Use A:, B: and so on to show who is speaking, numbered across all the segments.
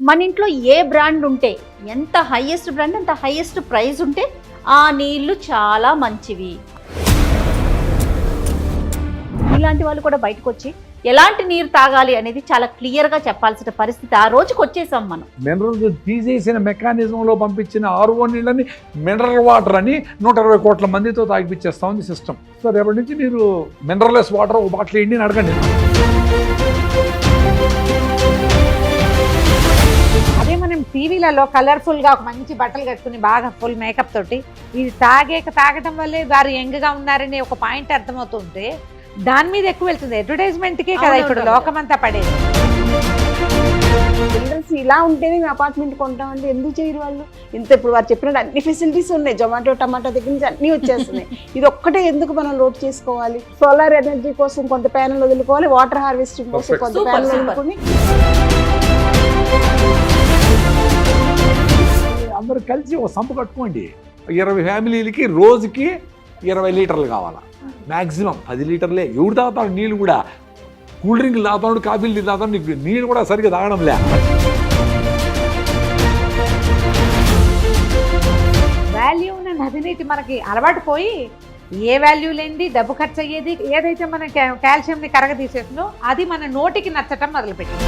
A: మన ఇంట్లో ఏ బ్రాండ్ ఉంటే, ఎంత హైయెస్ట్ బ్రాండ్ అంత హైయెస్ట్ ప్రైస్ ఉంటే ఆ నీళ్లు చాలా మంచివి. ఇలాంటి వాళ్ళు కూడా బయటకు వచ్చి ఎలాంటి నీరు తాగాలి అనేది చాలా క్లియర్గా చెప్పాల్సిన పరిస్థితి ఆ రోజుకి వచ్చేసాం మనం.
B: మినరల్స్ తీసేసిన మెకానిజంలో పంపించిన ఆర్ఓ నీళ్ళని మినరల్ వాటర్ అని 120 కోట్ల మందితో తాగిపించేస్తా ఉంది సిస్టమ్. సో రేపటి నుంచి మీరు మినరల్లెస్ వాటర్ ఒక బాటిల్ ఇండియని అడగండి.
C: అదే మనం టీవీలలో కలర్ఫుల్ గా ఒక మంచి బట్టలు కట్టుకుని బాగా ఫుల్ మేకప్ తోటి ఇది తాగటం వల్లే వారు యంగ్ గా ఉన్నారని ఒక పాయింట్ అర్థమవుతుంటే దాని మీద ఎక్కువ వెళ్తుంది. అడ్వర్టైజ్మెంట్ కే కదా ఇప్పుడు లోకమంతా పడేది.
D: బిల్డర్స్ ఇలా ఉంటేనే మేము అపార్ట్మెంట్ కొంటామంటే ఎందుకు చేయరు వాళ్ళు? ఇంత ఇప్పుడు వారు చెప్పినట్టు అన్ని ఫెసిలిటీస్ ఉన్నాయి, జొమాటో టమాటో దగ్గర నుంచి అన్నీ వచ్చేస్తున్నాయి. ఇది ఒక్కటే ఎందుకు మనం లోడ్ చేసుకోవాలి? సోలార్ ఎనర్జీ కోసం కొంత ప్యానల్ వదులుకోవాలి, వాటర్ హార్వెస్టింగ్ కోసం కొంత ప్యానల్ వదులుకొని
B: అందరూ కలిసి ఒక సంపు కట్టుకోండి. 20 ఫ్యామిలీలకి రోజుకి 20 లీటర్లు కావాలా, మ్యాక్సిమం 10 లీటర్లే. ఎవడు తాగుతాడు నీళ్ళు కూడా? కూల్ డ్రింక్లు తాగుతాడు, కాఫీలు తాగుతాడు, నీకు నీళ్ళు కూడా సరిగ్గా తాగడంలే.
C: వాల్యూ ఉన్న నదినీటి మనకి అలవాటు పోయి ఏ వాల్యూ లేనిది డబ్బు ఖర్చు అయ్యేది ఏదైతే మన కాల్షియంని కరగదీసేస్తుందో అది మన నోటికి నచ్చటం మొదలుపెట్టింది.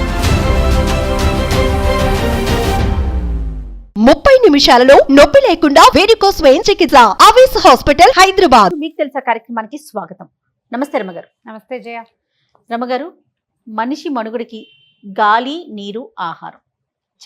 E: 30 నిమిషాలలో నొప్పి లేకుండా వేడికోస్ స్వయం చికిత్స ఆవేశ హాస్పిటల్ హైదరాబాద్.
A: మీకు తెలుసా కార్యక్రమానికి స్వాగతం. నమస్తే రమగారు.
C: నమస్తే జయ.
A: రమగారు, మనిషి మనుగడకి గాలి, నీరు, ఆహారం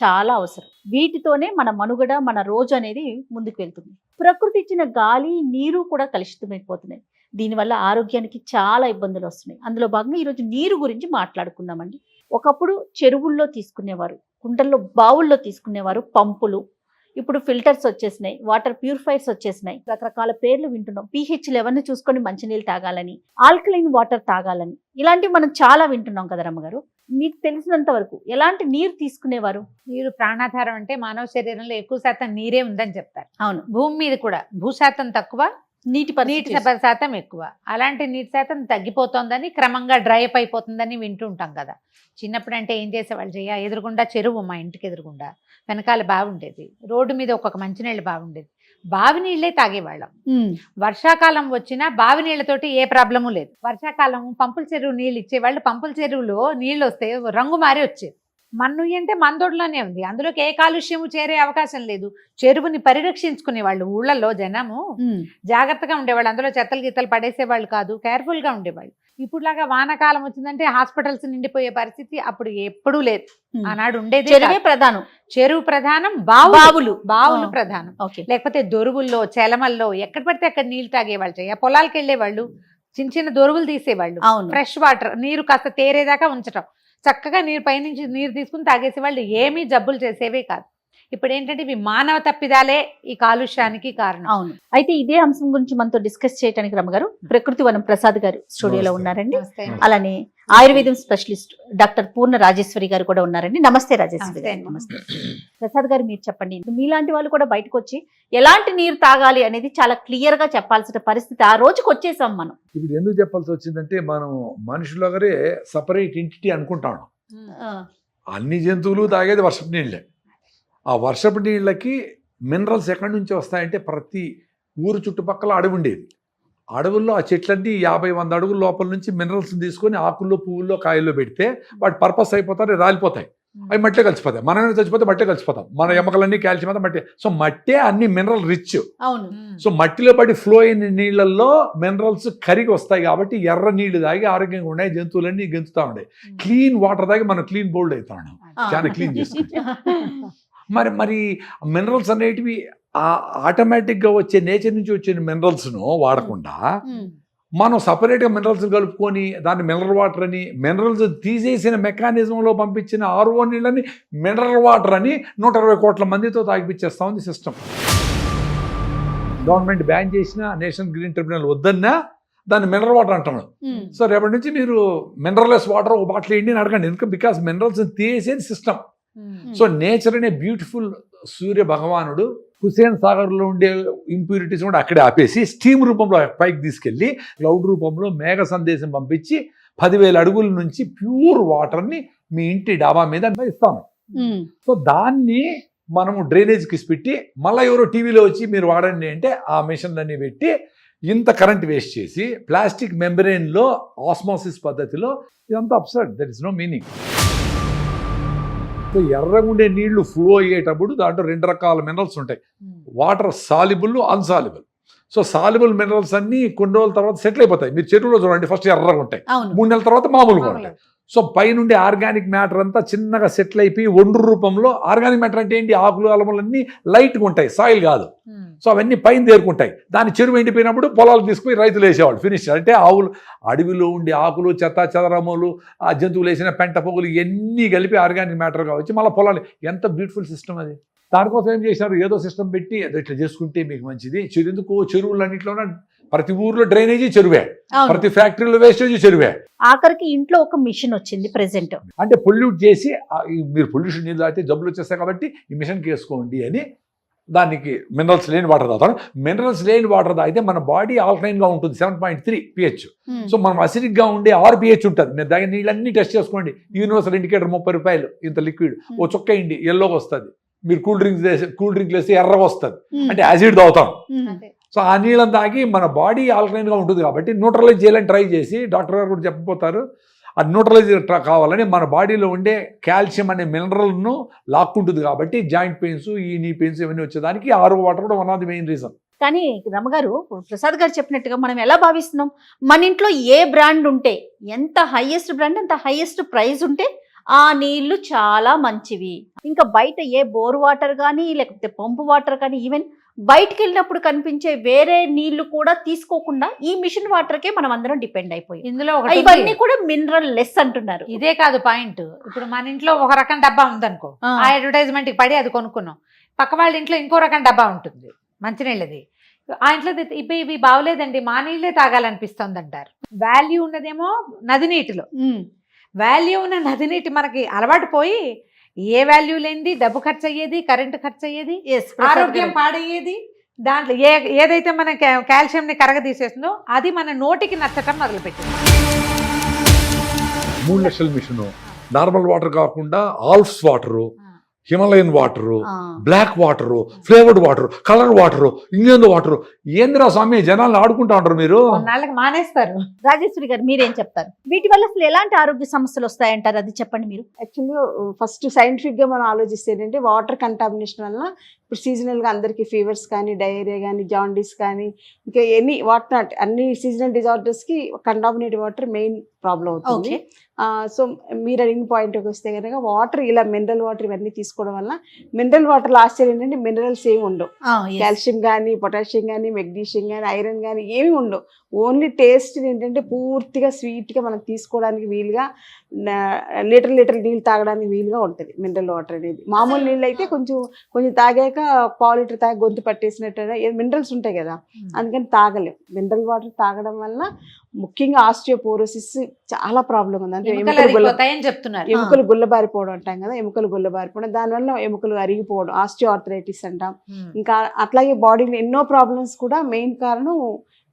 A: చాలా అవసరం. వీటితోనే మన మనుగడ, మన రోజు అనేది ముందుకు వెళ్తుంది. ప్రకృతి ఇచ్చిన గాలి, నీరు కూడా కలుషితమైపోతున్నాయి. దీనివల్ల ఆరోగ్యానికి చాలా ఇబ్బందులు వస్తున్నాయి. అందులో భాగంగా ఈరోజు నీరు గురించి మాట్లాడుకుందామండి. ఒకప్పుడు చెరువుల్లో తీసుకునేవారు, కుంటల్లో బావుల్లో తీసుకునేవారు, పంపులు. ఇప్పుడు ఫిల్టర్స్ వచ్చేసినాయి, వాటర్ ప్యూరిఫైర్స్ వచ్చేసినాయి, రకరకాల పేర్లు వింటున్నాం. pH లెవెల్ని చూసుకొని మంచినీళ్ళు తాగాలని, ఆల్కలైన్ వాటర్ తాగాలని, ఇలాంటివి మనం చాలా వింటున్నాం కదా రమ్మగారు. మీకు తెలిసినంత వరకు ఎలాంటి నీరు తీసుకునేవారు?
C: నీరు ప్రాణాధారం అంటే మానవ శరీరంలో ఎక్కువ శాతం నీరే ఉందని చెప్తారు.
A: అవును,
C: భూమి మీద కూడా భూశాతం తక్కువ, నీటి శాతం ఎక్కువ. అలాంటి నీటి శాతం తగ్గిపోతుందని, క్రమంగా డ్రై అప్ అయిపోతుందని వింటూ ఉంటాం కదా. చిన్నప్పుడు అంటే ఏం చేసేవాళ్ళు చెయ్య, ఎదురుగుండా చెరువు, మా ఇంటికి ఎదురుగుండా వెనకాల బావి ఉండేది, రోడ్డు మీద ఒక్కొక్క మంచినీళ్ళు బావి ఉండేది. బావి నీళ్లే తాగేవాళ్ళం. వర్షాకాలం వచ్చినా బావి నీళ్లతోటి ఏ ప్రాబ్లము లేదు. వర్షాకాలం పంపుల చెరువు నీళ్ళు ఇచ్చేవాళ్ళు. పంపుల చెరువులో నీళ్ళు వస్తే రంగు మారి వచ్చేది. మన్ను అంటే మందోడులోనే ఉంది, అందులోకి ఏ కాలుష్యము చేరే అవకాశం లేదు. చెరువుని పరిరక్షించుకునే వాళ్ళు ఊళ్ళల్లో జనము జాగ్రత్తగా ఉండేవాళ్ళు. అందులో చెత్తలు గిత్తలు పడేసేవాళ్ళు కాదు, కేర్ఫుల్ గా ఉండేవాళ్ళు. ఇప్పుడులాగా వానాకాలం వచ్చిందంటే హాస్పిటల్స్ నిండిపోయే పరిస్థితి అప్పుడు ఎప్పుడూ లేదు. ఆనాడు ఉండేది
A: ప్రధానం,
C: చెరువు ప్రధానం, బావులు ప్రధానం. లేకపోతే దొరువుల్లో, చెలమల్లో ఎక్కడ పడితే అక్కడ నీళ్లు తాగేవాళ్ళు. చెయ్య పొలాలకు వెళ్ళేవాళ్ళు, చిన్న చిన్న దొరువులు తీసేవాళ్ళు, ఫ్రెష్ వాటర్, నీరు కాస్త తేరేదాకా ఉంచటం, చక్కగా నీరు పైనుంచి నీరు తీసుకుని తాగేసేవాళ్ళు. ఏమీ జబ్బులు చేసేవే కాదు. ఇప్పుడు ఏంటంటే ఇవి మానవ తప్పిదాలే ఈ కాలుష్యానికి కారణం.
A: అవును. అయితే ఇదే అంశం గురించి మనతో డిస్కస్ చేయడానికి రమ్మగారు ప్రకృతి వనం ప్రసాద్ గారు స్టూడియోలో ఉన్నారండి. అలానే ఆయుర్వేదం స్పెషలిస్ట్ డాక్టర్ పూర్ణ రాజేశ్వరి గారు కూడా ఉన్నారండి. నమస్తే రాజేశ్వరి గారు. నమస్తే ప్రసాద్ గారు. మీరు చెప్పండి, మీలాంటి వాళ్ళు కూడా బయటకు వచ్చి ఎలాంటి నీరు తాగాలి అనేది చాలా క్లియర్ గా చెప్పాల్సిన పరిస్థితి ఆ రోజుకి వచ్చేసాం మనం.
B: ఇప్పుడు ఎందుకు చెప్పాల్సి వచ్చిందంటే మనం మనుషులగరే సపరేట్ ఎంటిటీ అనుకుంటాం. అన్ని జంతువులు తాగేది వర్షపు నీళ్ళే. ఆ వర్షపు నీళ్ళకి మినరల్స్ ఎక్కడి నుంచి వస్తాయంటే ప్రతి ఊరు చుట్టుపక్కల అడవి ఉండేది. అడవుల్లో ఆ చెట్లన్నీ 50-100 అడుగుల లోపల నుంచి మినరల్స్ తీసుకొని ఆకుల్లో, పువ్వుల్లో, కాయల్లో పెడితే వాటి పర్పస్ అయిపోతారు, రాలిపోతాయి. అవి మట్టిలో కలిసిపోతాయి. మనమే చచ్చిపోతే మట్టిలో కలిసిపోతాం. మన ఎముకలన్నీ కాల్షియం అంతా మట్టి. సో మట్టే అన్ని మినరల్ రిచ్.
A: అవును.
B: సో మట్టిలో పడి ఫ్లో అయిన నీళ్ళల్లో మినరల్స్ కరిగి వస్తాయి కాబట్టి ఎర్ర నీళ్లు తాగి ఆరోగ్యంగా ఉన్నాయి. జంతువులన్నీ గెంతుతా ఉన్నాయి. క్లీన్ వాటర్ తాగి మనం క్లీన్ బౌల్డ్ అవుతా ఉన్నాం, చాలా క్లీన్ చేసుకుంటాం. మరి మినరల్స్ అనేటివి ఆటోమేటిక్గా వచ్చే నేచర్ నుంచి వచ్చే మినరల్స్ను వాడకుండా మనం సపరేట్గా మినరల్స్ కలుపుకొని దాన్ని మినరల్ వాటర్ అని, మినరల్స్ తీసేసిన మెకానిజంలో పంపించిన ఆర్ఓ నీళ్ళని మినరల్ వాటర్ అని 120 కోట్ల మందితో తాగిపించేస్తా ఉంది సిస్టమ్. గవర్నమెంట్ బ్యాన్ చేసినా, నేషనల్ గ్రీన్ ట్రిబ్యునల్ వద్దన్నా దాన్ని మినరల్ వాటర్ అంటున్నాడు. సో రేపటి నుంచి మీరు మినరల్లెస్ వాటర్ ఒక బాటిల్ ఇండియని అడగండి. ఎందుకంటే బికాస్ మినరల్స్ తీసేది సిస్టమ్. సో నేచర్ అనే బ్యూటిఫుల్ సూర్య భగవానుడు హుస్సేన్ సాగర్లో ఉండే ఇంప్యూరిటీస్ కూడా అక్కడే ఆపేసి స్టీమ్ రూపంలో పైకి తీసుకెళ్ళి క్లౌడ్ రూపంలో మేఘ సందేశం పంపించి 10,000 అడుగుల నుంచి ప్యూర్ వాటర్ని మీ ఇంటి డాబా మీద ఇస్తాను. సో దాన్ని మనము డ్రైనేజ్కి పెట్టి మళ్ళీ ఎవరో టీవీలో వచ్చి మీరు వాడండి అంటే ఆ మిషన్లన్నీ పెట్టి ఇంత కరెంట్ వేస్ట్ చేసి ప్లాస్టిక్ మెంబ్రెయిన్లో ఆస్మోసిస్ పద్ధతిలో ఇదంతా absurd, that is no meaning. So ఎర్రగుండే నీళ్లు ఫ్లో అయ్యేటప్పుడు దాంట్లో 2 రకాల మినరల్స్ ఉంటాయి, water soluble, insoluble. So soluble minerals అన్ని కొన్ని రోజుల తర్వాత సెటిల్ అయిపోతాయి. మీరు చెరువులో చూడండి, ఫస్ట్ ఎర్రగా ఉంటాయి, 3 నెలల తర్వాత మామూలుగా ఉంటాయి. సో పైనుండి ఆర్గానిక్ మ్యాటర్ అంతా చిన్నగా సెటిల్ అయిపోయి ఒండ్రు రూపంలో, ఆర్గానిక్ మ్యాటర్ అంటే ఏంటి, ఆకులు అలములన్నీ లైట్గా ఉంటాయి, సాయిల్ కాదు. సో అవన్నీ పైన తేరుకుంటాయి. దాని చెరువు ఎండిపోయినప్పుడు పొలాలు తీసుకుని రైతులు వేసేవాళ్ళు, ఫినిష్. అంటే ఆవులు అడవిలో ఉండి ఆకులు, చెత్త చెదరములు, ఆ జంతువులు వేసిన పెంట పొగులు ఇవన్నీ కలిపి ఆర్గానిక్ మ్యాటర్గా వచ్చి మళ్ళీ పొలాలు. ఎంత బ్యూటిఫుల్ సిస్టమ్ అది. దానికోసం ఏం చేసినారు, ఏదో సిస్టమ్ పెట్టి ఇట్లా చేసుకుంటే మీకు మంచిది. ఎందుకు చెరువులన్నింటిలోనే ప్రతి ఊర్లో డ్రైనేజీ చెరువే, ప్రతి ఫ్యాక్టరీలో వేస్టేజ్ చెరువే.
A: ఆఖరికి ఇంట్లో ఒక మిషన్ వచ్చింది ప్రెసెంట్,
B: అంటే పొల్యూట్ చేసి మీరు పొల్యూషన్ నీళ్ళు తాగితే జబ్బులు వచ్చేస్తాయి కాబట్టి ఈ మిషన్కి వేసుకోండి అని దానికి మినరల్స్ లేని వాటర్ తాగుతాను. మినరల్స్ లేని వాటర్ తాగితే మన బాడీ ఆల్కలైన్గా ఉంటుంది, 7.3 pH. సో మనం అసిడిక్గా ఉండే 6 pH ఉంటుంది. మీరు తాగిన నీళ్ళన్నీ టెస్ట్ చేసుకోండి. యూనివర్సల్ ఇండికేటర్ 30 రూపాయలు, ఇంత లిక్విడ్, ఓ చుక్క ఇండి ఎల్లోగా వస్తుంది. మీరు కూల్ డ్రింక్స్ వేస్తే ఎర్రగా వస్తుంది, అంటే యాసిడ్ తాగుతాం. సో ఆ నీళ్ళని తాగి మన బాడీ ఆల్కలైన్గా ఉంటుంది కాబట్టి న్యూట్రలైజ్ చేయాలని ట్రై చేసి డాక్టర్ గారు కూడా చెప్పిపోతారు. ఆ న్యూట్రలైజ్ కావాలని మన బాడీలో ఉండే కాల్షియం అనే మినరల్ను లాక్కుంటుంది కాబట్టి జాయింట్ పెయిన్స్, ఈ నీ పెయిన్స్ ఇవన్నీ వచ్చేదానికి ఆరో వాటర్ కూడా one of the main reason.
A: కానీ రమగారు, ప్రసాద్ గారు చెప్పినట్టుగా మనం ఎలా భావిస్తున్నాం, మన ఇంట్లో ఏ బ్రాండ్ ఉంటే, ఎంత హైయెస్ట్ బ్రాండ్ అంత హైయెస్ట్ ప్రైస్ ఉంటే ఆ నీళ్లు చాలా మంచివి. ఇంకా బయట ఏ బోర్ వాటర్ కానీ లేకపోతే పంపు వాటర్ కానీ, ఈవెన్ బయటికి వెళ్ళినప్పుడు కనిపించే వేరే నీళ్లు కూడా తీసుకోకుండా ఈ మిషన్ వాటర్కే మనం అందరం డిపెండ్ అయిపోయి,
C: ఇందులో
A: ఇవన్నీ కూడా మినరల్ లెస్ అంటున్నారు.
C: ఇదే కాదు పాయింట్. ఇప్పుడు మన ఇంట్లో ఒక రకం డబ్బా ఉందనుకో, ఆ అడ్వర్టైజ్మెంట్ కి పడి అది కొనుక్కున్నాం. పక్క వాళ్ళ ఇంట్లో ఇంకో రకం డబ్బా ఉంటుంది మంచినీళ్ళది. ఆ ఇంట్లో ఇవి బాగోలేదండి, మా నీళ్ళే తాగాలనిపిస్తుంది అంటారు. వాల్యూ ఉన్నదేమో నది నీటిలో, వాల్యూ ఉన్న నది నీటి మనకి అలవాటు పోయి ఏ వాల్యూ లేనిది డబ్బు ఖర్చు అయ్యేది, కరెంటు ఖర్చు అయ్యేది, ఆరోగ్యం పాడయ్యేది. దాంట్లో ఏదైతే మన కాల్షియంని కరగదీసేస్తుందో అది మన నోటికి నచ్చటం మొదలుపెట్టింది.
B: 3 లక్షల మిషను, నార్మల్ వాటర్ కాకుండా Alps water, Himalayan water, black water, flavoured water, colour water, ఇంకేందో వాటరు. ఏందిరా స్వామి, జనాలను ఆడుకుంటా ఉంటారు మీరు.
C: నాళ్ళకి మానేస్తారు.
A: రాజేశ్వరి గారు మీరేం చెప్తారు, వీటి వల్ల అసలు ఎలాంటి ఆరోగ్య సమస్యలు వస్తాయంటారు, అది చెప్పండి మీరు.
D: యాక్చువల్గా ఫస్ట్ సైంటిఫిక్ గా మనం ఆలోచిస్తే ఏంటంటే వాటర్ కంటామినేషన్ వల్ల ఇప్పుడు సీజనల్ గా అందరికి ఫీవర్స్ కానీ, డయేరియా కానీ, జాండీస్ కానీ, ఇంకా ఎనీ వాట్ నాట్ అన్ని సీజనల్ డిజార్డర్స్ కి కంటామినేటెడ్ వాటర్ మెయిన్ ప్రాబ్లం అవుతుంది. సో మీరు అడిగిన పాయింట్కి వస్తే కనుక వాటర్ ఇలా మినరల్ వాటర్ ఇవన్నీ తీసుకోవడం వల్ల, మినరల్ వాటర్ ఆశ్చర్యం ఏంటంటే మినరల్స్ ఏమి ఉండవు, కాల్షియం కానీ, పొటాషియం కానీ, మెగ్నీషియం కానీ, ఐరన్ కానీ ఏమి ఉండవు. ఓన్లీ టేస్ట్ ఏంటంటే పూర్తిగా స్వీట్గా మనం తీసుకోవడానికి వీలుగా, లీటర్ నీళ్ళు తాగడానికి వీలుగా ఉంటుంది మినరల్ వాటర్ అనేది. మామూలు నీళ్ళు అయితే కొంచెం తాగాక పావు లీటర్ తాగి గొంతు పట్టేసినట్టు మినరల్స్ ఉంటాయి కదా, అందుకని తాగలేం. మినరల్ వాటర్ తాగడం వల్ల ముఖ్యంగా ఆస్టియోపోరోసిస్ చాలా ప్రాబ్లం ఉంది. అంటే ఎముకలు గుల్లబారిపోవడం అంటాం కదా, ఎముకలు గుల్లబారిపోవడం, దానివల్ల ఎముకలు అరిగిపోవడం, ఆస్టియో ఆర్థరైటిస్ అంటాం. ఇంకా అట్లాగే బాడీలో ఎన్నో ప్రాబ్లమ్స్ కూడా మెయిన్ కారణం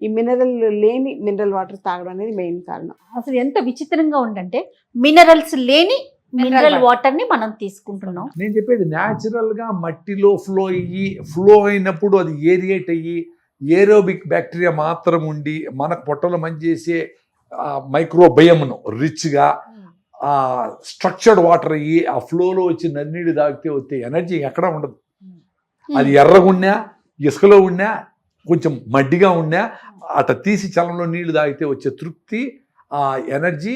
D: ఈ మినరల్ వాటర్ తాగడం అనేది మెయిన్ కారణం.
A: అసలు ఎంత విచిత్రంగా ఉందంటే మినరల్స్ లేని మినరల్ వాటర్ ని మనం తీసుకుంటున్నాం.
B: నేను చెప్పేది న్యాచురల్ గా మట్టిలో ఫ్లో అయినప్పుడు అది ఏరియేట్ అయ్యి ఏరోబిక్ బ్యాక్టీరియా మాత్రం ఉండి మనకు పొట్టలో మంచి చేసే మైక్రోబయమ్ను రిచ్గా స్ట్రక్చర్డ్ వాటర్ అయ్యి ఆ ఫ్లోలో వచ్చి నన్నీళ్ళు తాగితే వచ్చే ఎనర్జీ ఎక్కడ ఉండదు. అది ఎర్రగున్నా, ఇసుకలో ఉన్నా, కొంచెం మడ్డిగా ఉన్నా, అట్లా తీసి చలంలో నీళ్లు తాగితే వచ్చే తృప్తి, ఆ ఎనర్జీ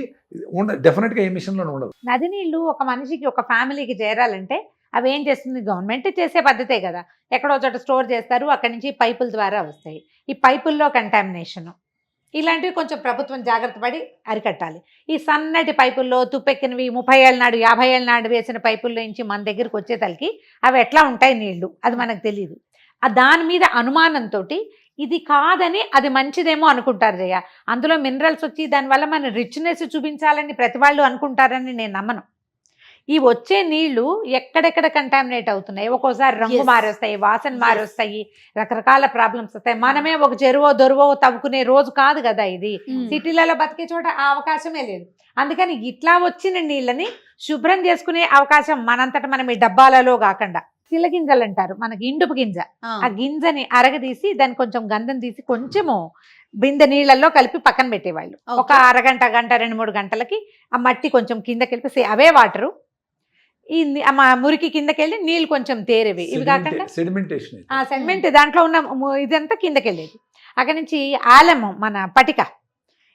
B: డెఫినెట్గా ఏ మిషన్లోనే ఉండదు.
C: నది నీళ్లు ఒక మనిషికి, ఒక ఫ్యామిలీకి చేరాలంటే అవి ఏం చేస్తుంది, గవర్నమెంట్ చేసే పద్ధతే కదా. ఎక్కడో చోట స్టోర్ చేస్తారు, అక్కడి నుంచి పైపుల ద్వారా వస్తాయి. ఈ పైపుల్లో కంటామినేషన్ ఇలాంటివి కొంచెం ప్రభుత్వం జాగ్రత్త పడి అరికట్టాలి. ఈ సన్నటి పైపుల్లో తుప్పెక్కినవి 30 ఏళ్ళ నాడు 50 ఏళ్ళ నాడు వేసిన పైపుల్లో నుంచి మన దగ్గరికి వచ్చేతలకి అవి ఎట్లా ఉంటాయి నీళ్లు, అది మనకు తెలియదు. దాని మీద అనుమానంతో ఇది కాదని అది మంచిదేమో అనుకుంటారు జయ. అందులో మినరల్స్ వచ్చి దానివల్ల మన రిచ్నెస్ చూపించాలని ప్రతి వాళ్ళు అనుకుంటారని నేను నమ్మను. ఈ వచ్చే నీళ్లు ఎక్కడెక్కడ కంటామినేట్ అవుతున్నాయి, ఒక్కోసారి రంగు
A: Yes.
C: మారొస్తాయి, వాసన
A: Yes.
C: మారొస్తాయి, రకరకాల ప్రాబ్లమ్స్ వస్తాయి. మనమే ఒక చెరువో దొరువో తవ్వుకునే రోజు కాదు కదా ఇది. సిటీలలో బతికే చోట ఆ అవకాశమే లేదు. అందుకని ఇట్లా వచ్చిన నీళ్ళని శుభ్రం చేసుకునే అవకాశం మనంతట మనం ఈ డబ్బాలలో కాకుండా చిల్ల గింజలు అంటారు మనకి, ఇండుపు గింజ, ఆ గింజని అరగదీసి దాన్ని కొంచెం గంధం తీసి కొంచెము బిందె నీళ్ళల్లో కలిపి పక్కన పెట్టేవాళ్ళు. ఒక అరగంట, గంట, 2-3 గంటలకి ఆ మట్టి కొంచెం కిందకి వెళ్ళి అవే వాటరు ఈ మురికి కిందకెళ్ళి నీళ్ళు కొంచెం తేరేవి. ఇవి కాకుండా
B: సెడిమెంటేషన్,
C: ఆ సెడిమెంట్ దాంట్లో ఉన్న ఇదంతా కిందకెళ్ళేది. అక్కడి నుంచి ఆలము, మన పటిక,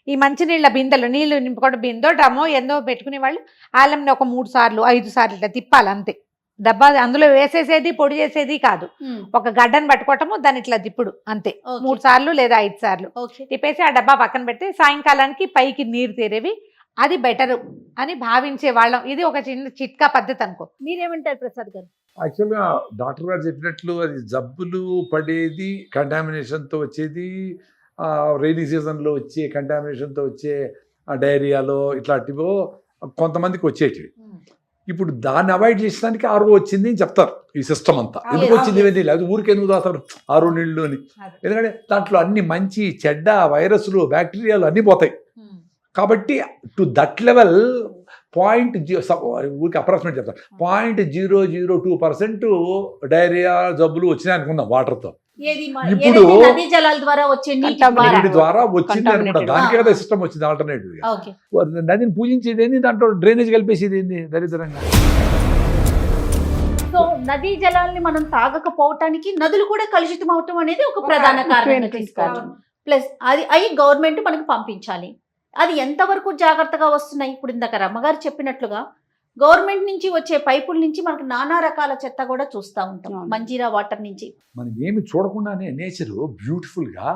C: ఈ మంచినీళ్ళ బిందెలు నీళ్లు నింపుకోవడం బిందో డ్రమ్మో ఎందో పెట్టుకునే వాళ్ళు ఆలంని ఒక 3 సార్లు 5 సార్లు ఇట్లా తిప్పాలి అంతే. డబ్బా అందులో వేసేసేది పొడి చేసేది కాదు, ఒక గడ్డను పట్టుకోవటము దాన్ని ఇట్లా తిప్పుడు అంతే. 3 సార్లు లేదా 5 సార్లు తిప్పేసి ఆ డబ్బా పక్కన పెట్టి సాయంకాలానికి పైకి నీరు తేరేవి. అది బెటరు అని భావించే వాళ్ళం. ఇది ఒక చిన్న చిట్కా పద్ధతి అనుకో.
A: మీరేమంటారు ప్రసాద్ గారు?
B: యాక్చువల్గా డాక్టర్ గారు చెప్పినట్లు అది జబ్బులు పడేది కంటామినేషన్తో వచ్చేది, రైనీ సీజన్లో వచ్చే కంటామినేషన్తో వచ్చే డైరియాలో ఇట్లాంటివో కొంతమందికి వచ్చేటివి. ఇప్పుడు దాన్ని అవాయిడ్ చేసడానికి ఆరో వచ్చింది అని చెప్తారు ఈ సిస్టమ్ అంతా. ఎందుకు వచ్చింది ఏది లేదు, ఊరికి ఎందుకు దాస్తారు ఆరో నీళ్ళు అని. ఎందుకంటే దాంట్లో అన్ని మంచి చెడ్డ వైరస్లు బ్యాక్టీరియాలు అన్నీ పోతాయి. కాబట్టి టు దట్ లెవెల్ ఊరికి అప్రాక్సిమేట్ చెప్తారు 0.002% డైరియా జబ్బులు వచ్చినాయి అనుకుందాం వాటర్తో. ఇప్పుడు
A: నదీ జలాల ద్వారా వచ్చే
B: నీటి ద్వారా వచ్చింది అనుకుంటా. దానికి కదా సిస్టమ్ వచ్చింది ఆల్టర్నేటివ్ గా. నదిని పూజించేది ఏంది, దాంట్లో డ్రైనేజ్ కలిపేసేది ఏంది దరిద్రంగా.
A: సో నదీ జలాల్ని మనం తాగకపోవటానికి నదులు కూడా కలుషితం అవటం అనేది ఒక ప్రధాన కారణం. ప్లస్ అవి గవర్నమెంట్ మనకు పంపించాలి. అది ఎంతవరకు జాగ్రత్తగా వస్తున్నాయి? ఇప్పుడు ఇందాక రమ్మగారు చెప్పినట్లుగా గవర్నమెంట్ నుంచి వచ్చే పైపుల నుంచి మనకు నానా రకాల చెత్త కూడా చూస్తూ ఉంటాం. మంజీరా వాటర్ నుంచి
B: మనం ఏమి చూడకుండానే నేచర్ బ్యూటిఫుల్ గా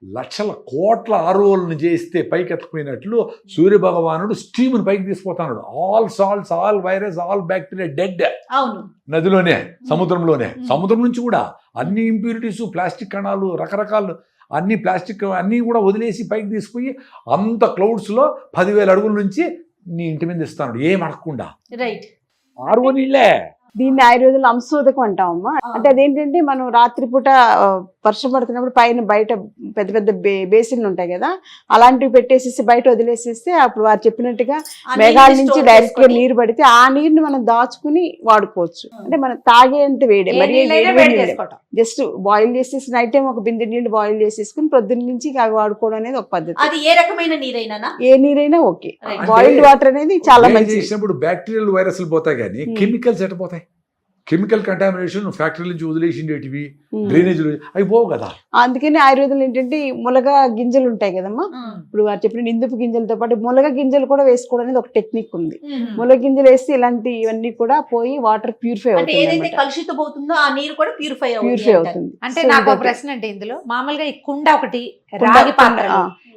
B: లక్షల కోట్ల ఆర్ఓలను చేస్తే పైకి ఎత్తకపోయినట్లు సూర్య భగవానుడు స్టీమ్ని పైకి తీసుకుపోతున్నాడు. All salts, all virus, all bacteria dead.
A: అవును,
B: నదిలోనే, సముద్రంలోనే. సముద్రం నుంచి కూడా అన్ని ఇంప్యూరిటీస్, ప్లాస్టిక్ కణాలు, రకరకాలు అన్ని ప్లాస్టిక్ అన్నీ కూడా వదిలేసి పైకి తీసుకుపోయి అంత క్లౌడ్స్లో 10,000 అడుగుల నుంచి నీ ఇంటి మీద ఇస్తాడు ఏం అడగకుండా.
A: రైట్,
B: ఆర్ఓ నీళ్ళే.
D: దీన్ని ఆయుర్వేదంలో అంశోదకం అంటామమ్మా. అంటే అదేంటంటే మనం రాత్రిపూట వర్షం పడుతున్నప్పుడు పైన బయట పెద్ద పెద్ద బేసిన్లు ఉంటాయి కదా, అలాంటివి పెట్టేసేసి బయట వదిలేసేస్తే అప్పుడు వారు చెప్పినట్టుగా మేఘాల నుంచి డైరెక్ట్ గా నీరు పడితే ఆ నీరుని మనం దాచుకుని వాడుకోవచ్చు. అంటే మనం తాగేంత వేడి, మరి జస్ట్ బాయిల్ చేసేసి నైట్ టైం ఒక బిందె నీళ్ళు బాయిల్ చేసేసుకుని పొద్దున్న నుంచి అవి వాడుకోవడం అనేది ఒక పద్ధతి.
A: అది ఏ రకమైన నీరైనా
D: ఏ నీరైనా ఓకే. బాయిల్డ్ వాటర్ అనేది చాలా మంచిది.
B: చేసినప్పుడు బ్యాక్టీరియల్ వైరస్లు పోతాయి కానీ కెమికల్స్ ఎట్టపోతాయి. కెమికల్ కంటామినేషన్ ఫ్యాక్టరీ నుంచి వదిలేసిండేటివి డ్రైనేజీలు అవి పోవు కదా.
D: అందుకని ఆయుర్వేదంలో ఏంటంటే ములగ గింజలు ఉంటాయి కదమ్మా, ఇప్పుడు వారు చెప్పిన ఇందుపు గింజలతో పాటు ములగ గింజలు కూడా వేసుకోవడం అనేది ఒక టెక్నిక్ ఉంది. ములగ గింజలు వేస్తే ఇలాంటి ఇవన్నీ కూడా పోయి వాటర్ ప్యూరిఫై అవుతుంది,
A: కలుషితం అవుతుందో ఆ నీరు కూడా ప్యూరిఫై అవుతుంది.
C: అంటే నాకు ఒక ప్రశ్న అంటే ఇందులో మామూలుగా ఈ కుండ ఒకటి, రాగి పాత్ర,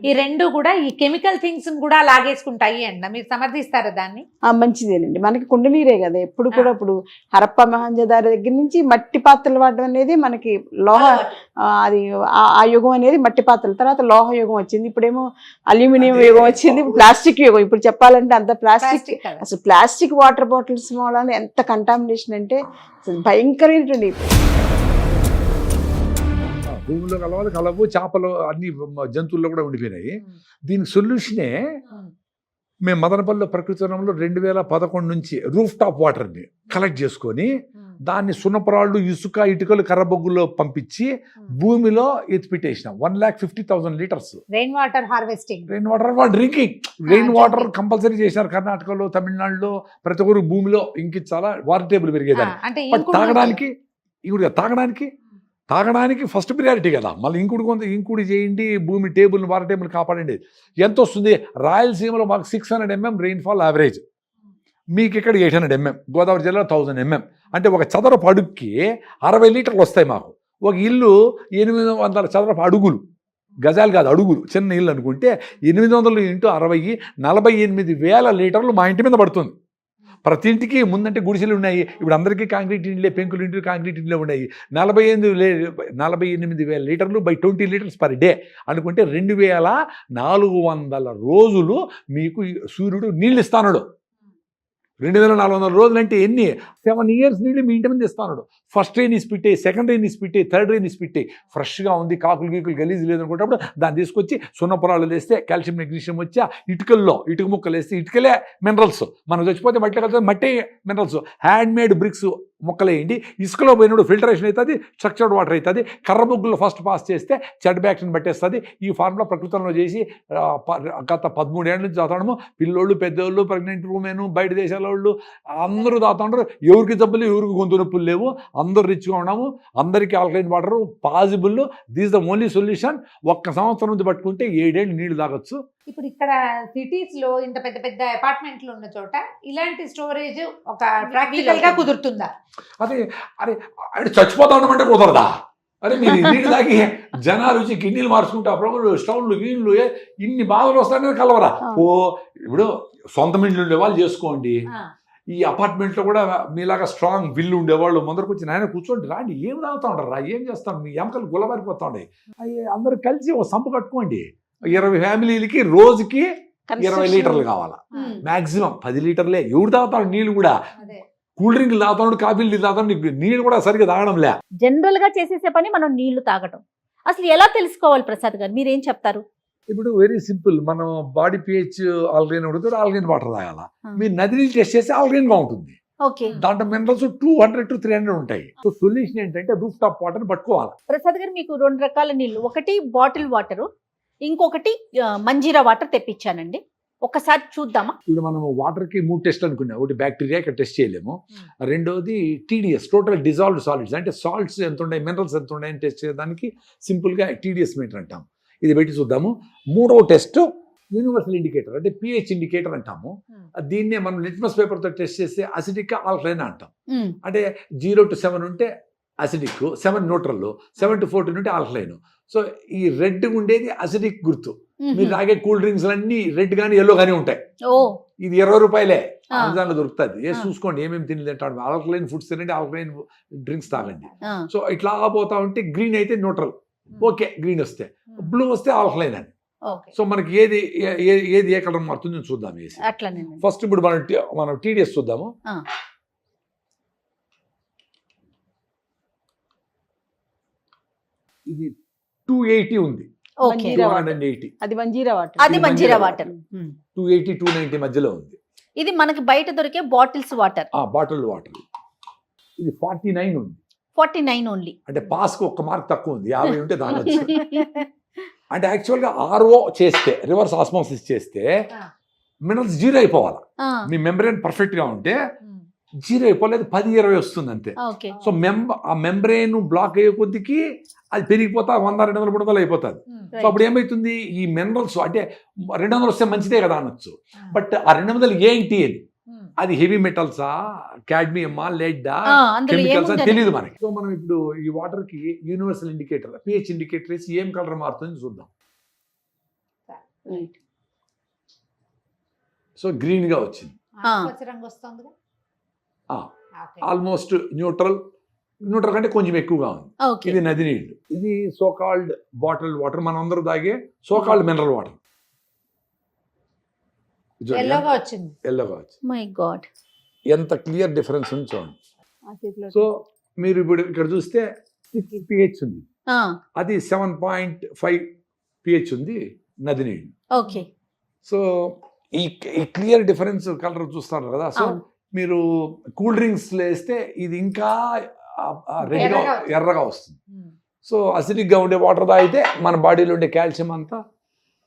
C: ఈ రెండు కూడా ఈ కెమికల్ థింగ్స్ కూడా లాగేసుకుంటాయి అంట. మీరు సమర్థిస్తారా దాన్ని?
D: మంచిదేనండి, మనకి కుండ నీరే కదా ఎప్పుడు కూడా. ఇప్పుడు హరప్ప మహంజదారి దగ్గర నుంచి మట్టి పాత్రలు వాడడం అనేది మనకి లోహ, అది ఆ యుగం అనేది మట్టి పాత్రల తర్వాత లోహ యుగం వచ్చింది. ఇప్పుడేమో అల్యూమినియం యుగం వచ్చింది, ప్లాస్టిక్ యుగం. ఇప్పుడు చెప్పాలంటే అంత ప్లాస్టిక్. అసలు ప్లాస్టిక్ వాటర్ బాటిల్స్ వల్ల ఎంత కంటామినేషన్ అంటే భయంకరమైనటువంటి.
B: భూమిలో కలవు చేపలు అన్ని జంతువుల్లో కూడా ఉండిపోయినాయి. దీనికి సొల్యూషనే మేము మదనపల్లిలో ప్రకృతి వనంలో 2011 నుంచి రూఫ్ టాప్ వాటర్ని కలెక్ట్ చేసుకొని దాన్ని సున్నపరాళ్ళు, ఇసుక, ఇటుకలు, కర్రబొగ్గుల్లో పంపించి భూమిలో ఎత్తిపెట్టేసినాం. 1,50,000 litres
C: rain water harvesting,
B: rain water drinking. Rain water compulsory చేశారు కర్ణాటకలో, తమిళనాడులో. ప్రతి ఒక్కరు భూమిలో ఇంకించాలా, వాటర్ టేబుల్ పెరిగేదాన్ని. తాగడానికి ఫస్ట్ ప్రియారిటీ కదా. మళ్ళీ ఇంకుడు చేయండి, భూమి టేబుల్, వాటర్ టేబుల్ కాపాడండి. ఎంత వస్తుంది? రాయలసీమలో మాకు 600 mm రెయిన్ఫాల్ యావరేజ్, మీకు ఇక్కడ 800 mm, గోదావరి జిల్లాలో 1000 mm. అంటే ఒక చదరపు అడుగుకి 60 లీటర్లు వస్తాయి మాకు. ఒక ఇల్లు 800 చదరపు అడుగులు, గజాలు కాదు అడుగులు, చిన్న ఇల్లు అనుకుంటే 800 × 60 48,000 లీటర్లు మా ఇంటి మీద పడుతుంది. ప్రతి ఇంటికి ముందంటే గుడిసెలు ఉన్నాయి, ఇప్పుడు అందరికీ కాంక్రీట్ ఇండ్లే, పెంకులు ఇంటి కాంక్రీట్ ఇండ్లే ఉన్నాయి. 48,000 లీటర్లు బై 20 లీటర్స్ పర్ డే అనుకుంటే 2,400 రోజులు మీకు సూర్యుడు నీళ్ళు ఇస్తాడు. 2400 రోజులు అంటే ఎన్ని 7 years నీళ్ళు మీ ఇంటి మీద ఇస్తాడు. ఫస్ట్ రైన్ ఇసి పెట్టే, సెకండ్ రైన్ ఇసి పెట్టే, థర్డ్ రైన్ ఇసి పెట్టే, ఫ్రెష్గా ఉంది, కాకులు గీకులు గలీజ్ లేదు అనుకున్నప్పుడు దాన్ని తీసుకొచ్చి సున్నపురాలు వేస్తే కాల్షియం మెగ్నీషియం వచ్చి ఇటుక ముక్కలు వేస్తే ఇటుకలే మినరల్స్. మనం చచ్చిపోతే మట్టి కలిసి మట్టి మినరల్స్. హ్యాండ్ మేడ్ బ్రిక్స్ మొక్కలు వేయండి, ఇసుకలో పోయినప్పుడు ఫిల్టరేషన్ అవుతుంది, స్ట్రక్చర్డ్ వాటర్ అవుతుంది. కర్ర బొగ్గులు ఫస్ట్ పాస్ చేస్తే చెడ్ బ్యాక్టీరియా పట్టేస్తుంది. ఈ ఫార్ములా ప్రకృతంలో చేసి గత 13 ఏళ్ళ నుంచి తాగడము. పిల్లోళ్ళు, పెద్దోళ్ళు, ప్రెగ్నెంట్ ఉమెన్, బయట దేశాల వాళ్ళు అందరూ తాగుతుంటారు. ఎవరికి జబ్బులు, ఎవరికి గొంతు నొప్పులు లేవు, అందరూ రిచ్గా ఉన్నాము, అందరికీ alkaline water possible. This the only solution. 1 సంవత్సరం నుంచి పట్టుకుంటే 7 ఏళ్ళు నీళ్లు తాగొచ్చు.
C: ఇప్పుడు ఇక్కడ సిటీస్ లో ఇంత పెద్ద పెద్ద అపార్ట్మెంట్లు ఉన్న చోట ఇలాంటి స్టోరేజ్ ఒక ప్రాక్టికల్ గా కుదురుతుందా?
B: అరే చచ్చిపోతా ఉండమంటే కుదరదా? అరే మీరు నీళ్ళు తాగి జనాలు వచ్చి కిడ్నీలు మార్చుకుంటే అప్పుడు స్టవ్లు గీళ్ళు ఇన్ని బాధలు వస్తాయని కలవరా? ఇప్పుడు సొంత ఇండ్లు ఉండే వాళ్ళు చేసుకోండి. ఈ అపార్ట్మెంట్లో కూడా మీలాగా స్ట్రాంగ్ విల్లు ఉండేవాళ్ళు ముందరకు వచ్చి నాయన కూర్చోండి, రాండి, ఏం తాగుతా ఉంటారు రా, ఏం చేస్తాను, మీ ఎముకలు గుల్లబారిపోతా ఉండే. అందరూ కలిసి ఓ సంపు కట్టుకోండి. 20 ఫ్యామిలీలకి రోజుకి 20 లీటర్లు కావాలా, మాక్సిమం 10 లీటర్లే. ఎవరు తాగుతాడు నీళ్ళు కూడా? కూల్ డ్రింక్లు తాగుతాడు, కాఫీలు తాగుతాడు, నీళ్ళు కూడా సరిగ్గా తాగడంలే.
A: జనరల్ గా చేసేసే పని మనం నీళ్లు తాగటం. అసలు ఎలా తెలుసుకోవాలి ప్రసాద్ గారు, మీరేం చెప్తారు?
B: ఇప్పుడు వెరీ సింపుల్. మనం బాడీ pH ఆల్కలైన్ ఉడుతుంది, ఆల్కలైన్ వాటర్ తాగాల. మీరు నది నీళ్ళు టెస్ట్ చేస్తే ఆల్కలైన్ గా ఉంటుంది.
A: ఓకే,
B: దాంట్లో మినరల్స్ 200 to 300 ఉంటాయి. సో సొల్యూషన్ ఏంటంటే రూఫ్ టాప్ వాటర్ పట్టుకోవాలి.
A: ప్రసాద్ గారు మీకు 2 రకాల నీళ్లు, ఒకటి బాటిల్ వాటర్, ఇంకొకటి మంజీరా వాటర్ తెప్పించానండి. ఒకసారి చూద్దామా?
B: ఇప్పుడు మనం వాటర్కి 3 టెస్ట్లు అనుకున్నాం. ఒకటి బ్యాక్టీరియా, ఇక్కడ టెస్ట్ చేయలేము. రెండోది TDS, టోటల్ డిజాల్వ్డ్ సాలిడ్స్, అంటే సాల్ట్స్ ఎంత ఉన్నాయి, మినరల్స్ ఎంత ఉన్నాయని టెస్ట్ చేయడానికి సింపుల్గా TDS మీటర్ అంటాం. ఇది పెట్టి చూద్దాము. మూడవ టెస్ట్ యూనివర్సల్ ఇండికేటర్, అంటే pH ఇండికేటర్ అంటాము. దీన్నే మనం లిట్మస్ పేపర్తో టెస్ట్ చేస్తే అసిడిక్, ఆల్కలైన్ అంటాం. అంటే 0 to 7 ఉంటే అసిడిక్, 7 న్యూట్రల్, 7 to 14 ఉంటే ఆల్కలైన్. సో ఈ రెడ్ ఉండేది అసిడిక్ గుర్తు. మీరు తాగే కూల్ డ్రింక్స్ అన్ని రెడ్ కానీ ఎల్లో కానీ ఉంటాయి. ఇది 20 రూపాయలే అమెజాన్లో దొరుకుతుంది. వేసి చూసుకోండి ఏమేమి తిని తింటాడు. ఆల్కలైన్ ఫుడ్స్ తినండి, ఆల్కలైన్ డ్రింక్స్ తాగండి. సో ఇట్లా పోతా ఉంటే గ్రీన్ అయితే న్యూట్రల్, ఓకే, గ్రీన్ వస్తే, బ్లూ వస్తే ఆల్కలైన్ అని. సో మనకి ఏది ఏ కలర్ మారుతుంది చూద్దాం వేసి. ఫస్ట్ ఇప్పుడు మనం TDS చూద్దాము. ఇది 280 ఉంది, 280.
D: అది మంజీరా వాటర్.
A: అది మంజీరా వాటర్.
B: 280, 290 మధ్యలో ఉంది.
A: ఇది మనకి బయట దొరికే బాటిల్స్ వాటర్.
B: Bottle water. ఇది 49 ఉంది.
A: 49 ఓన్లీ.
B: అంటే పాస్కి 1 మార్క్ తక్కువ ఉంది, 50 ఉంటే తాగొచ్చు. అంటే యాక్చువల్గా RO చేస్తే, రివర్స్ ఆస్మోసిస్ చేస్తే మినరల్స్ 0 అయిపోవాలి. మీ మెంబ్రెయిన్ పర్ఫెక్ట్ గా ఉంటే 0 అయిపోలేదు, 10-20 వస్తుంది అంతే. సో ఆ మెంబ్రెయిన్ బ్లాక్ అయ్యే కొద్దికి అది పెరిగిపోతా 100, 200, 300 అయిపోతుంది. సో అప్పుడు ఏమవుతుంది, ఈ మినరల్స్ అంటే 200 వస్తే మంచిదే కదా అనొచ్చు. బట్ ఆ 200 ఏంటి అని, అది హెవీ మెటల్సా, కాడ్మియమా, లెడ్డా, కెమికల్స్ అని తెలియదు మనకి. సో మనం ఇప్పుడు ఈ వాటర్ కి యూనివర్సల్ ఇండికేటర్, pH ఇండికేటర్ వేసి ఏం కలర్ మారుతుంది చూద్దాం. సో గ్రీన్ గా వచ్చింది, ఆల్మోస్ట్ న్యూట్రల్ కంటే కొంచెం ఎక్కువగా ఉంది. ఇది నది నీళ్ళు. ఇది సోకాల్డ్ బాటిల్ వాటర్, మనం అందరూ తాగే సోకాల్డ్ మినరల్ వాటర్.
C: ఎల్లోగా వచ్చింది.
A: మై గాడ్,
B: ఎంత క్లియర్ డిఫరెన్స్ ఉంది చూడండి. సో మీరు ఇప్పుడు ఇక్కడ చూస్తే 6 pH ఉంది, అది 7.5 pH ఉంది నది నీళ్ళు.
A: ఓకే,
B: సో ఈ క్లియర్ డిఫరెన్స్ కలర్ చూస్తారు కదా. సో మీరు కూల్ డ్రింక్స్ వేస్తే ఇది ఇంకా రెడ్గా ఎర్రగా వస్తుంది. సో అసిడిక్ గా ఉండే వాటర్ తాగితే మన బాడీలో ఉండే కాల్షియం అంతా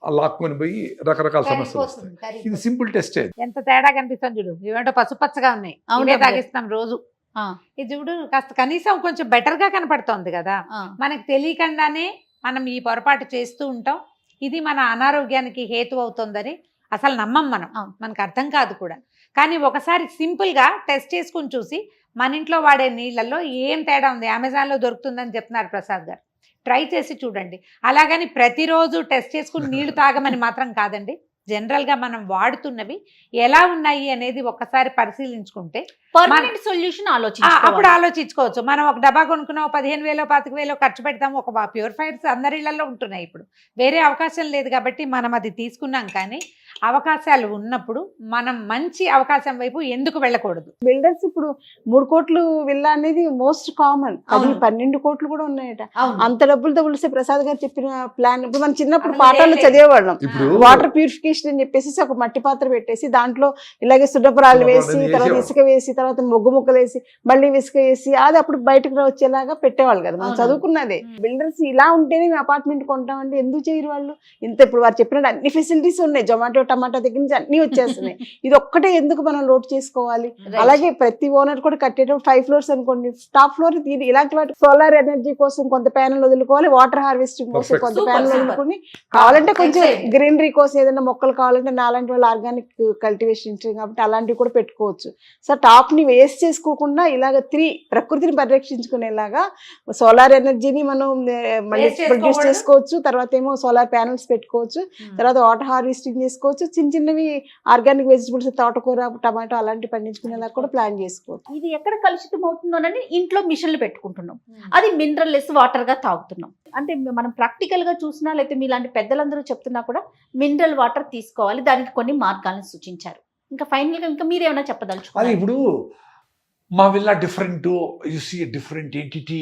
B: లాక్కొని పోయి రకరకాల సమస్యలు వస్తాయి. ఇది సింపుల్ టెస్ట్.
C: ఎంత తేడా కనిపిస్తుంది చూడు, ఇవేంటో పసుపచ్చగా ఉన్నాయి, అవే తాగిస్తాం రోజు. ఇది చూడు కాస్త కనీసం కొంచెం బెటర్ గా కనపడుతోంది కదా. మనకు తెలియకుండానే మనం ఈ పొరపాటు చేస్తూ ఉంటాం. ఇది మన అనారోగ్యానికి హేతు అవుతుందని అసలు నమ్మం మనం, మనకు అర్థం కాదు కూడా. కానీ ఒకసారి సింపుల్ గా టెస్ట్ చేసుకుని చూసి మన ఇంట్లో వాడే నీళ్ళల్లో ఏం తేడా ఉంది, అమెజాన్లో దొరుకుతుందని చెప్తున్నారు ప్రసాద్ గారు. ట్రై చేసి చూడండి. అలాగని ప్రతిరోజు టెస్ట్ చేసుకుని నీళ్లు తాగమని మాత్రం కాదండి. జనరల్గా మనం వాడుతున్నవి ఎలా ఉన్నాయి అనేది ఒక్కసారి పరిశీలించుకుంటే
A: సొల్యూషన్
C: అప్పుడు ఆలోచించుకోవచ్చు. మనం ఒక డబ్బా కొనుక్కున్నాం, 15,000, 25,000 ఖర్చు పెడతాము. ఒక ప్యూరిఫైర్స్ అందరి ఇళ్లలో ఉంటున్నాయి. ఇప్పుడు వేరే అవకాశం లేదు కాబట్టి మనం అది తీసుకున్నాం. కానీ అవకాశాలు ఉన్నప్పుడు మనం మంచి అవకాశం వైపు ఎందుకు వెళ్ళకూడదు?
D: బిల్డర్స్ ఇప్పుడు 3 కోట్లు విల్లా అనేది మోస్ట్ కామన్, అది
A: అవును.
D: 12 కోట్లు కూడా ఉన్నాయట.
A: అవును.
D: అంత డబ్బులతో పిలిస్తే ప్రసాద్ గారు చెప్పిన ప్లాన్ ఇప్పుడు మనం చిన్నప్పుడు
C: అసలు
D: పాఠాలు
C: లేదు.
D: చదివేవాళ్ళం.
B: ఇప్పుడు
D: వాటర్ ప్యూరిఫికేషన్ అని చెప్పేసి ఒక మట్టి పాత్ర పెట్టేసి దాంట్లో ఇలాగే సున్నపురాలు వేసి
B: సున్నపురాలు
D: తర్వాత
B: వేసేవాళ్ళు.
D: ఇసుక వేసి తర్వాత ముగ్గు ముక్కలు వేసి మళ్ళీ ఇసుక వేసి అది అప్పుడు బయటకు వచ్చేలాగా పెట్టేవాళ్ళు కదా, మనం
A: అవును.
D: చదువుకున్నదే. బిల్డర్స్ ఇలా ఉంటేనే మేము అపార్ట్మెంట్ కొంటామంటే ఎందుకు చేయరు వాళ్ళు? ఇంత ఇప్పుడు వారు చెప్పినట్టు అన్ని ఫెసిలిటీస్ ఉన్నాయి, జొమాటో టమాటో దగ్గర నుంచి అన్ని వచ్చేస్తున్నాయి. ఇది ఒక్కటే ఎందుకు మనం లోడ్ చేసుకోవాలి?
A: Right.
D: అలాగే ప్రతి ఓనర్ కూడా కట్టేటప్పుడు 5 ఫ్లోర్స్ అనుకోండి, టాప్ ఫ్లోర్ ఇలాంటి వాటి సోలార్ ఎనర్జీ కోసం కొంత ప్యానల్ వదులుకోవాలి, వాటర్ హార్వెస్టింగ్ కోసం
B: Perfect.
D: కొంత
A: Super,
D: ప్యానల్
A: super.
D: వదులుకొని, కావాలంటే కొంచెం
A: Excellent.
D: గ్రీనరీ కోసం ఏదైనా మొక్కలు కావాలంటే నాలాంటి వాళ్ళు ఆర్గానిక్ కల్టివేషన్ కాబట్టి అలాంటివి కూడా పెట్టుకోవచ్చు. సో టాప్ ని వేస్ట్ చేసుకోకుండా ఇలాగ 3 ప్రకృతిని పరిరక్షించుకునేలాగా సోలార్ ఎనర్జీని మనం మళ్ళీ
C: Waste
D: ప్రొడ్యూస్
C: చేసుకోకూడదు.
D: చేసుకోవచ్చు, తర్వాత ఏమో సోలార్ ప్యానల్స్ పెట్టుకోవచ్చు, తర్వాత వాటర్ హార్వెస్టింగ్ చేసుకోవచ్చు, చిన్న చిన్నవి ఆర్గానిక్ వెజిటబుల్స్ తోటకూర టమాటో అలాంటివి పండించుకునేలా కూడా ప్లాన్ చేసుకోవచ్చు.
A: ఇది ఎక్కడ కలుషితం అవుతుందోనని ఇంట్లో మిషన్లు పెట్టుకుంటున్నాం, అది మినరల్ లెస్ వాటర్ గా తాగుతున్నాం. అంటే మనం ప్రాక్టికల్ గా చూసినా లేకపోతే మీలాంటి పెద్దలందరూ చెప్తున్నా కూడా మినరల్ వాటర్ తీసుకోవాలి, దానికి కొన్ని మార్గాలను సూచించారు. ఇంకా ఫైనల్ గా ఇంకా మీరేమైనా
B: అది
A: చెప్పదలుచుకున్నారు?
B: ఇప్పుడు మా villa different, you see different entity,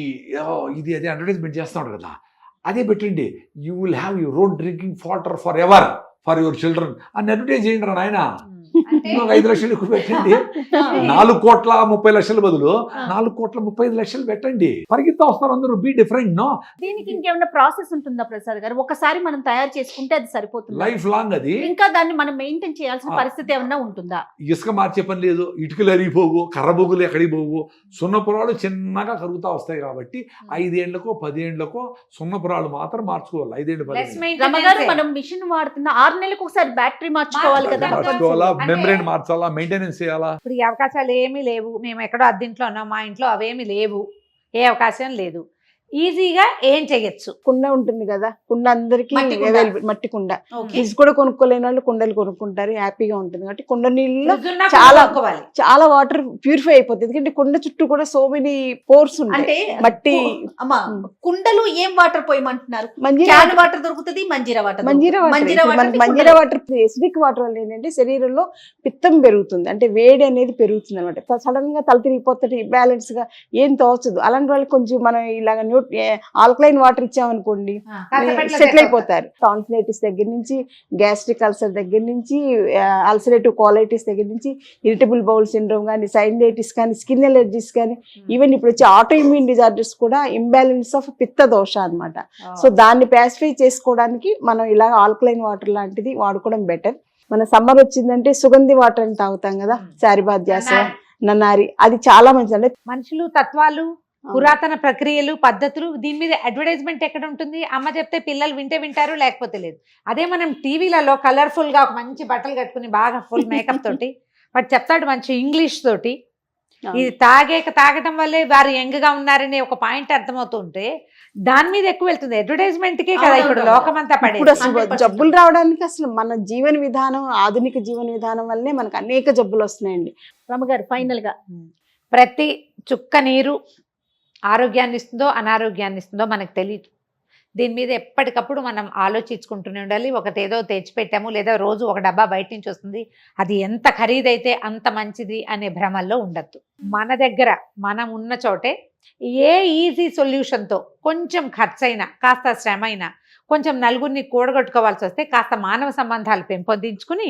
B: ఇది అదే అడ్వర్టైజ్మెంట్ చేస్తున్నాడు కదా, అదే పెట్టండి. You will have your own drinking water for ever for your children అని అడ్వర్టైజ్ చేయండి రా నాయన.
C: అంటే
B: ఇంకొక 5 లక్షలు ఎక్కువ పెట్టండి. 4,30,00,000 బదులు 4,35,00,000 పెట్టండి. పరిగెత్తా వస్తారు అందరూ. Be different. నో,
A: దీనికి ఇంకేమైనా ప్రాసెస్ ఉంటుందా ప్రసాద్ గారు? ఒకసారి మనం తయారు చేసుకుంటే అది సరిపోతుంది,
B: లైఫ్ లాంగ్ అది.
A: ఇంకా దాన్ని మనం మెయింటైన్ చేయాల్సిన పరిస్థితి ఏమన్నా ఉంటుందా?
B: ఇసుక మార్చే పని లేదు, ఇటుకలు అరిగిపోవు, కర్రబొగ్గులు ఎక్కడికి పోవు, సున్నపురాలు చిన్నగా కరుగుతా వస్తాయి కాబట్టి 5 ఏళ్లకో 10 ఏళ్లకో సున్నపురాలు మాత్రం మార్చుకోవాలి. 5 ఏళ్ళు 10
C: less
B: ఏళ్ళు
A: రమగారు,
C: maintenance.
A: మనం మిషన్ వాడుతున్న 6 నెలలకు ఒకసారి బ్యాటరీ మార్చుకోవాలి కదా.
B: మార్చుకోవాలా,
C: అంటే-
B: మెమ్బ్రేన్ మార్చాలా, మెయింటెనెన్స్ చేయాలా.
C: ఇప్పుడు ఈ అవకాశాలు ఏమీ లేవు, మేము ఎక్కడో అద్దెంట్లో ఉన్నాం, మా ఇంట్లో అవేమీ లేవు, ఏ అవకాశం లేదు, ఈజీగా ఏం చేయొచ్చు?
D: కుండ ఉంటుంది కదా, కుండ అందరికి
A: మట్టి కుండ.
D: అవైలబుల్, మట్టి కుండ.
A: ఓకే.
D: ఫ్రిడ్జ్ కూడా కొనుక్కోలేని వాళ్ళు కుండలు కొనుక్కుంటారు, హ్యాపీగా ఉంటుంది. కాబట్టి కుండ నీళ్ళలో
C: ఫ్రిడ్జ్ ఉన్నా
D: చాలా-
C: కొనుక్కోవాలి.
D: చాలా వాటర్ ప్యూరిఫై అయిపోతుంది, ఎందుకంటే కుండ చుట్టూ కూడా సో మెనీ పోర్స్
A: అంటే
D: ఉంటాయి. మట్టి
A: అమ్మా, కుండలు ఏం వాటర్ పోయమంటున్నారు?
D: మంజీరా
A: క్యాన్ వాటర్ దొరుకుతుంది, మంజీరా వాటర్
D: మంజీరా వాటర్
A: మంజీరా
D: ఇప్పుడు మనకి మంజీరా వాటర్ ఎసిడిక్ వాటర్ వల్ల ఏంటంటే శరీరంలో పిత్తం పెరుగుతుంది, అంటే వేడి అనేది పెరుగుతుంది అనమాట. సడన్ గా తల తిరిగిపోతుంది, బ్యాలెన్స్ గా ఏం తోచదు. అలాంటి వాళ్ళకి కొంచెం మనం ఇలాగ ఆల్కలైన్ వాటర్ ఇచ్చామనుకోండి సెటిల్ అయిపోతారు. టాన్సిలైటిస్ దగ్గర నుంచి, గ్యాస్ట్రిక్ అల్సర్ దగ్గర నుంచి, అల్సరేటివ్ కోలైటిస్ దగ్గర నుంచి, ఇరిటబుల్ బౌల్ సిండ్రోమ్ కానీ, సైనైటిస్ కానీ, స్కిన్ ఎలర్జీస్ కానీ, ఈవెన్ ఇప్పుడు వచ్చే ఆటో ఇమ్యూన్ డిజార్డర్స్ కూడా ఇంబ్యాలెన్స్ ఆఫ్ పిత్త దోష అన్నమాట. సో దాన్ని ప్యాసిఫై చేసుకోవడానికి మనం ఇలా ఆల్కలైన్ వాటర్ లాంటిది వాడుకోవడం బెటర్. మన సమ్మర్ వచ్చిందంటే సుగంధి వాటర్ అని తాగుతాం కదా, శారిబాధ్యాస, నన్నారి, అది చాలా మంచిది. అంటే
C: మనుషులు, తత్వాలు, పురాతన ప్రక్రియలు, పద్ధతులు, దీని మీద అడ్వర్టైజ్మెంట్ ఎక్కడ ఉంటుంది? అమ్మ చెప్తే పిల్లలు వింటే వింటారు, లేకపోతే లేదు. అదే మనం టీవీలలో కలర్ఫుల్ గా ఒక మంచి బట్టలు కట్టుకుని బాగా ఫుల్ మేకప్ తోటి వాడు చెప్తాడు మంచి ఇంగ్లీష్ తోటి, ఇది తాగటం వల్లే వారు యంగ్ గా ఉన్నారనే ఒక పాయింట్ అర్థమవుతుంటే దాని మీద ఎక్కువ వెళ్తుంది. అడ్వర్టైజ్మెంట్ కే కదా ఇప్పుడు లోకమంతా
D: ఇప్పుడు అసలు
A: 100%
D: జబ్బులు రావడానికి అసలు మన జీవన విధానం, ఆధునిక జీవన విధానం వల్లే మనకు అనేక జబ్బులు వస్తున్నాయండి.
A: రమగారు, ఫైనల్ గా
C: ప్రతి చుక్క నీరు ఆరోగ్యాన్ని ఇస్తుందో అనారోగ్యాన్ని ఇస్తుందో మనకు తెలియదు. దీని మీద ఎప్పటికప్పుడు మనం ఆలోచించుకుంటూనే ఉండాలి. ఒకటేదో తెచ్చిపెట్టాము లేదా రోజు ఒక డబ్బా బయట నుంచి వస్తుంది, అది ఎంత ఖరీదైతే అంత మంచిది అనే భ్రమల్లో ఉండద్దు. మన దగ్గర మనం ఉన్న చోటే ఏ ఈజీ సొల్యూషన్తో కొంచెం ఖర్చైనా, కాస్త శ్రమ అయినా, కొంచెం నలుగురిని కూడగొట్టుకోవాల్సి వస్తే కాస్త మానవ సంబంధాలు పెంపొందించుకుని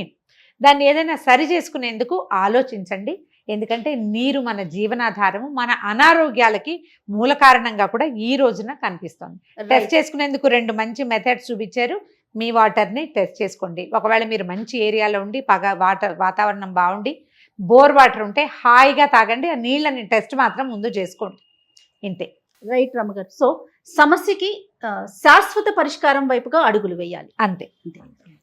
C: దాన్ని ఏదైనా సరి చేసుకునేందుకు ఆలోచించండి. ఎందుకంటే నీరు మన జీవనాధారము, మన అనారోగ్యాలకి మూల కారణంగా కూడా ఈ రోజున కనిపిస్తోంది. టెస్ట్ చేసుకునేందుకు 2 మంచి మెథడ్స్ చూపించారు. మీ వాటర్ని టెస్ట్ చేసుకోండి. ఒకవేళ మీరు మంచి ఏరియాలో ఉండి వాతావరణం బాగుండి బోర్ వాటర్ ఉంటే హాయిగా తాగండి. ఆ నీళ్ళని టెస్ట్ మాత్రం ముందు చేసుకోండి. ఇంతే.
A: రైట్ రమగారు. సో సమస్యకి శాశ్వత పరిష్కారం వైపుగా అడుగులు వేయాలి.
C: అంతే.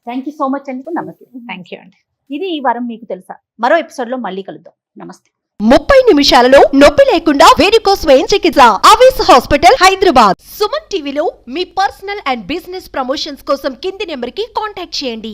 A: థ్యాంక్ యూ సో మచ్ అండి. నమస్తే.
C: థ్యాంక్ యూ అండి.
A: ఇది ఈ వారం మీకు తెలుసా. మరో ఎపిసోడ్ లో మళ్ళీ కలుద్దాం. నమస్తే.
E: 30 నిమిషాలలో నొప్పి లేకుండా వేడికోస్ వెయిన్ చికిత్స అవేస్ హాస్పిటల్ హైదరాబాద్. సుమన్ టీవీలో మీ పర్సనల్ అండ్ బిజినెస్ ప్రమోషన్స్ కోసం కింది నెంబర్ కి కాంటాక్ట్ చేయండి.